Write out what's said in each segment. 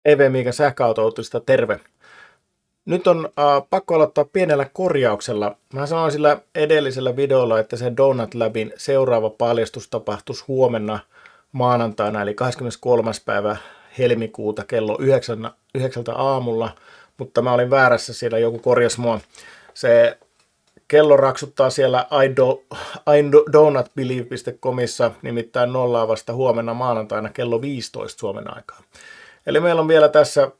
EV-Miikan sähköauto-uutista, terve. Nyt on pakko aloittaa pienellä korjauksella. Mä sanoin sillä edellisellä videolla, että se Donut Labin seuraava paljastus tapahtuisi huomenna maanantaina, eli 23. päivä helmikuuta kello 9 aamulla, mutta mä olin väärässä, siellä joku korjasi mua. Se kello raksuttaa siellä idonutbelieve.comissa, nimittäin nollaa vasta huomenna maanantaina kello 15 Suomen aikaa. Eli meillä on vielä tässä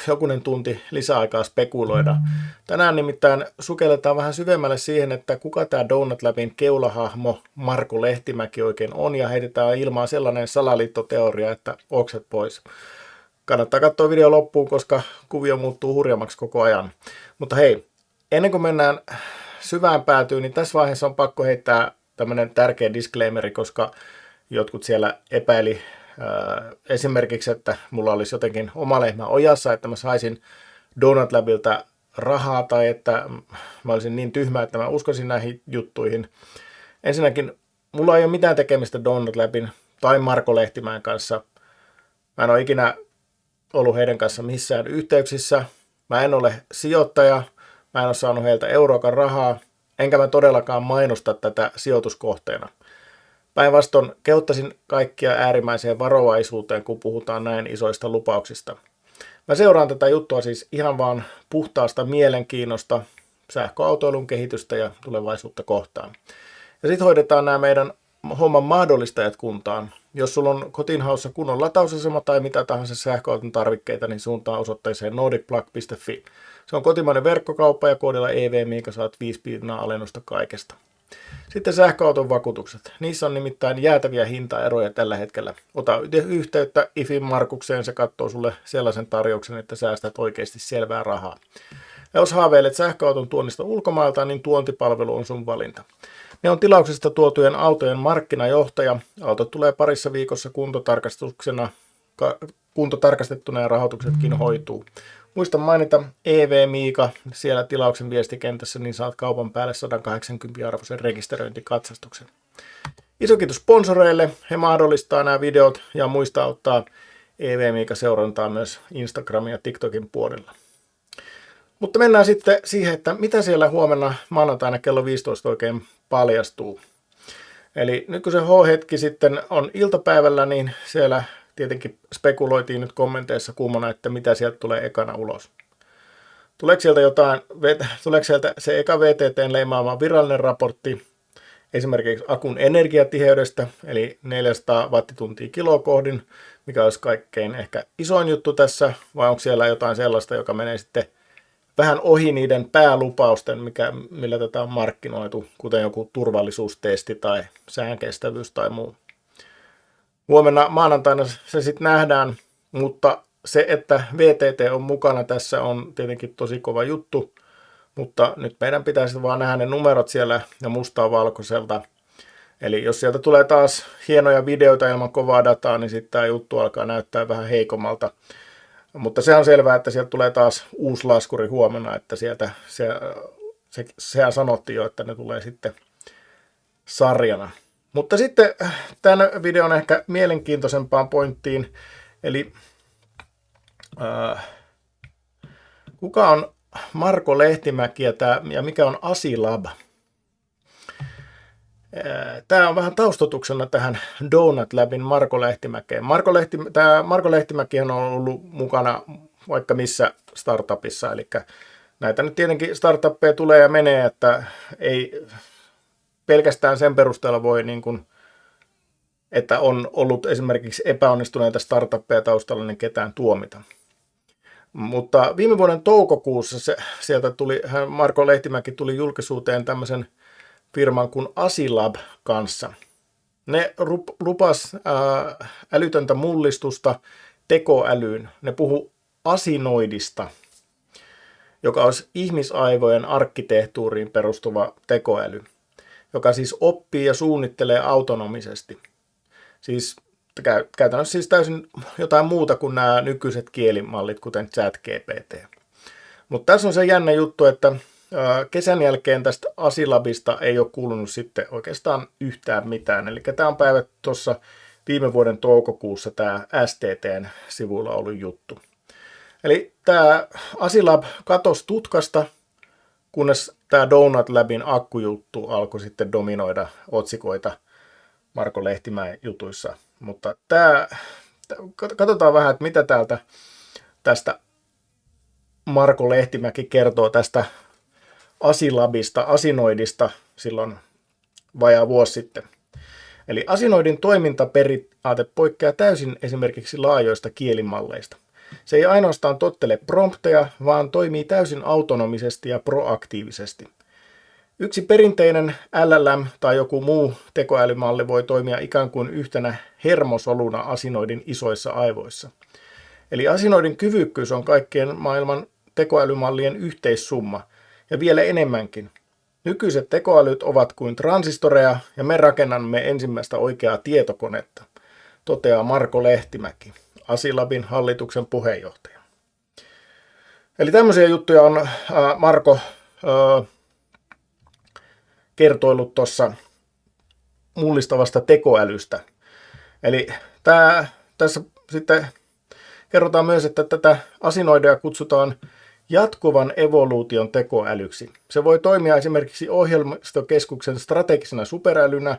jokunen tunti lisäaikaa spekuloida. Tänään nimittäin sukelletaan vähän syvemmälle siihen, että kuka tämä Donut Labin keulahahmo Marko Lehtimäki oikein on, ja heitetään ilmaan sellainen salaliittoteoria, että okset pois. Kannattaa katsoa video loppuun, koska kuvio muuttuu hurjammaksi koko ajan. Mutta hei, ennen kuin mennään syvään päätyyn, niin tässä vaiheessa on pakko heittää tämmöinen tärkeä disclaimeri, koska jotkut siellä epäili esimerkiksi, että mulla olisi jotenkin oma lehmä ojassa, että mä saisin Donut Labilta rahaa, tai että mä olisin niin tyhmä, että mä uskoisin näihin juttuihin. Ensinnäkin, mulla ei ole mitään tekemistä Donut Labin tai Marko Lehtimäen kanssa. Mä en ole ikinä ollut heidän kanssa missään yhteyksissä. Mä en ole sijoittaja. Mä en ole saanut heiltä euroakaan rahaa. Enkä mä todellakaan mainosta tätä sijoituskohteena. Päinvastoin kehottaisin kaikkia äärimmäiseen varovaisuuteen, kun puhutaan näin isoista lupauksista. Mä seuraan tätä juttua siis ihan vaan puhtaasta mielenkiinnosta, sähköautoilun kehitystä ja tulevaisuutta kohtaan. Ja sitten hoidetaan nämä meidän homman mahdollistajat kuntaan. Jos sulla on kotinhaussa kunnon latausasema tai mitä tahansa sähköauton tarvikkeita, niin suuntaan osoitteeseen nordicplug.fi. Se on kotimainen verkkokauppa ja koodilla EV-Miika saat 5% alennusta kaikesta. Sitten sähköauton vakuutukset. Niissä on nimittäin jäätäviä hintaeroja tällä hetkellä. Ota yhteyttä IFin Markukseen, se katsoo sulle sellaisen tarjouksen, että säästät oikeasti selvää rahaa. Ja jos haaveilet sähköauton tuonnista ulkomailta, niin tuontipalvelu on sun valinta. Ne on tilauksesta tuotujen autojen markkinajohtaja. Auto tulee parissa viikossa kuntotarkastettuna ja rahoituksetkin hoituu. Muista mainita EV-Miika siellä tilauksen viestikentässä, niin saat kaupan päälle 180 arvoisen rekisteröintikatsastuksen. Iso kiitos sponsoreille, he mahdollistaa nämä videot ja muista ottaa EV-Miika seurantaa myös Instagramin ja TikTokin puolella. Mutta mennään sitten siihen, että mitä siellä huomenna maanantaina kello 15 oikein paljastuu. Eli nyt kun se H-hetki sitten on iltapäivällä, niin siellä tietenkin spekuloitiin nyt kommenteissa kuumana, että mitä sieltä tulee ekana ulos. Tuleeko sieltä se eka VTT:n leimaama virallinen raportti esimerkiksi akun energiatiheydestä, eli 400 wattituntia kiloa kohdin, mikä olisi kaikkein ehkä isoin juttu tässä, vai onko siellä jotain sellaista, joka menee sitten vähän ohi niiden päälupausten, millä tätä on markkinoitu, kuten joku turvallisuustesti tai säänkestävyys tai muu. Huomenna maanantaina se sitten nähdään, mutta se, että VTT on mukana tässä on tietenkin tosi kova juttu, mutta nyt meidän pitäisi vaan nähdä ne numerot siellä ja mustaa valkoiselta. Eli jos sieltä tulee taas hienoja videoita ilman kovaa dataa, niin sitten tämä juttu alkaa näyttää vähän heikommalta. Mutta se on selvää, että sieltä tulee taas uusi laskuri huomenna, että sieltä sehän sanottiin jo, että ne tulee sitten sarjana. Mutta sitten tämän videon ehkä mielenkiintoisempaan pointtiin, eli kuka on Marko Lehtimäki ja mikä on Asilab? Tämä on vähän taustotuksena tähän Donut Labin Marko Lehtimäkeen. Marko Lehtimäkihän on ollut mukana vaikka missä startupissa, eli näitä nyt tietenkin startuppeja tulee ja menee, että ei pelkästään sen perusteella voi, niin kuin, että on ollut esimerkiksi epäonnistuneita startuppeja taustalla, niin ketään tuomita. Mutta viime vuoden toukokuussa Marko Lehtimäki tuli julkisuuteen tämmöisen firman kuin Asilab kanssa. Ne lupas älytöntä mullistusta tekoälyyn. Ne puhu asinoidista, joka olisi ihmisaivojen arkkitehtuuriin perustuva tekoäly, joka siis oppii ja suunnittelee autonomisesti. Siis käytännössä siis täysin jotain muuta kuin nämä nykyiset kielimallit, kuten ChatGPT. Mutta tässä on se jännä juttu, että kesän jälkeen tästä Asilabista ei ole kuulunut sitten oikeastaan yhtään mitään. Eli tämä on päivät tuossa viime vuoden toukokuussa tämä STTn sivuilla ollut juttu. Eli tämä Asilab katosi tutkasta, kunnes tämä Donut Labin akkujuttu alkoi sitten dominoida otsikoita Marko Lehtimäen jutuissa. Mutta katsotaan vähän, että mitä tästä Marko Lehtimäki kertoo tästä Asilabista, asinoidista silloin vajaa vuosi sitten. Eli asinoidin toimintaperiaate poikkeaa täysin esimerkiksi laajoista kielimalleista. Se ei ainoastaan tottele prompteja, vaan toimii täysin autonomisesti ja proaktiivisesti. Yksi perinteinen LLM tai joku muu tekoälymalli voi toimia ikään kuin yhtenä hermosoluna asinoidin isoissa aivoissa. Eli asinoidin kyvykkyys on kaikkien maailman tekoälymallien yhteissumma, ja vielä enemmänkin. Nykyiset tekoälyt ovat kuin transistoreja, ja me rakennamme ensimmäistä oikeaa tietokonetta, toteaa Marko Lehtimäki, Asilabin hallituksen puheenjohtaja. Eli tämmöisiä juttuja on Marko kertoillut tuossa mullistavasta tekoälystä. Eli tässä sitten kerrotaan myös, että tätä asinoidia kutsutaan jatkuvan evoluution tekoälyksi. Se voi toimia esimerkiksi ohjelmistokeskuksen strategisena superälynä,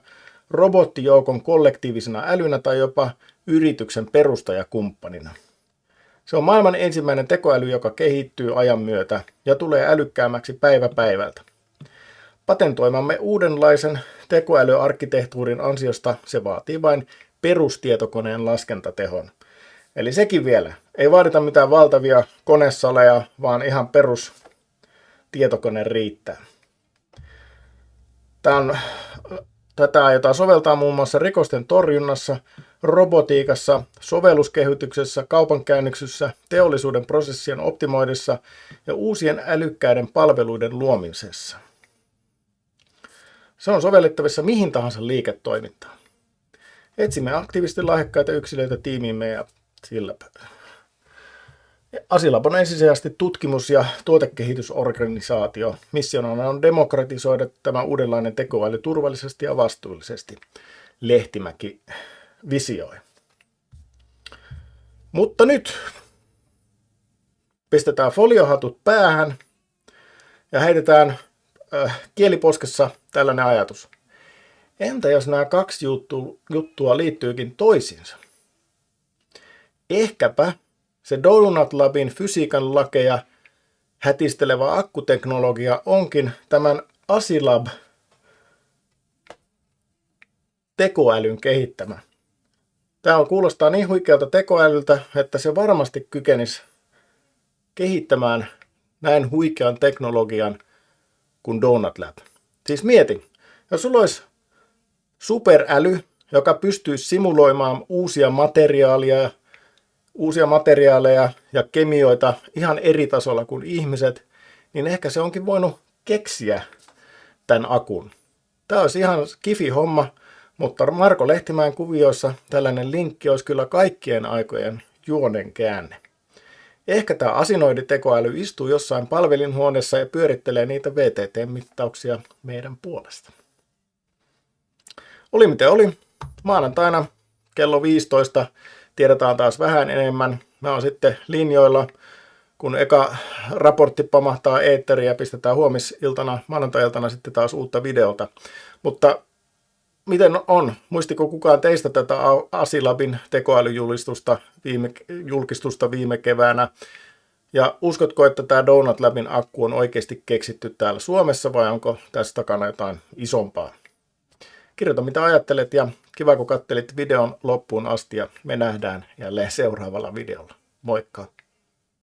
robottijoukon kollektiivisena älynä tai jopa yrityksen perustajakumppanina. Se on maailman ensimmäinen tekoäly, joka kehittyy ajan myötä ja tulee älykkäämmäksi päivä päivältä. Patentoimamme uudenlaisen tekoälyarkkitehtuurin ansiosta se vaatii vain perustietokoneen laskentatehon. Eli sekin vielä. Ei vaadita mitään valtavia konesaleja, vaan ihan perustietokone riittää. Tätä aiotaan soveltaa muun muassa rikosten torjunnassa, robotiikassa, sovelluskehityksessä, kaupankäynniksessä, teollisuuden prosessien optimoidissa ja uusien älykkäiden palveluiden luomisessa. Se on sovellettavissa mihin tahansa liiketoimintaan. Etsimme aktiivisesti lahjakkaita yksilöitä tiimiimme ja sillä. Asilab on ensisijaisesti tutkimus- ja tuotekehitysorganisaatio. Missiona on demokratisoida tämä uudenlainen tekoäly turvallisesti ja vastuullisesti, Lehtimäki visioi. Mutta nyt pistetään foliohatut päähän ja heitetään kieliposkessa tällainen ajatus. Entä jos nämä kaksi juttua liittyykin toisiinsa? Ehkäpä se Donut Labin fysiikan lakeja hätistelevä akkuteknologia onkin tämän Asilab tekoälyn kehittämä. Tämä kuulostaa niin huikealta tekoälyltä, että se varmasti kykenisi kehittämään näin huikean teknologian kuin Donut Lab. Siis mieti, jos sulla olisi superäly, joka pystyisi simuloimaan uusia materiaaleja ja kemioita ihan eri tasolla kuin ihmiset, niin ehkä se onkin voinut keksiä tämän akun. Tämä olisi ihan kifi-homma, mutta Marko Lehtimäen kuvioissa tällainen linkki olisi kyllä kaikkien aikojen juonen käänne. Ehkä tämä asinoiditekoäly istuu jossain palvelinhuoneessa ja pyörittelee niitä VTT-mittauksia meidän puolesta. Oli miten oli. Maanantaina kello 15 tiedetään taas vähän enemmän. Mä oon sitten linjoilla, kun eka raportti pamahtaa eetteriin ja pistetään huomisiltana, maanantai-iltana sitten taas uutta videota. Mutta miten on? Muistiko kukaan teistä tätä Asilabin tekoälyjulistusta julkistusta viime keväänä? Ja uskotko, että tämä Donut Labin akku on oikeasti keksitty täällä Suomessa vai onko tässä takana jotain isompaa? Kirjoita mitä ajattelet ja kiva kun katselit videon loppuun asti ja me nähdään jälleen seuraavalla videolla. Moikka!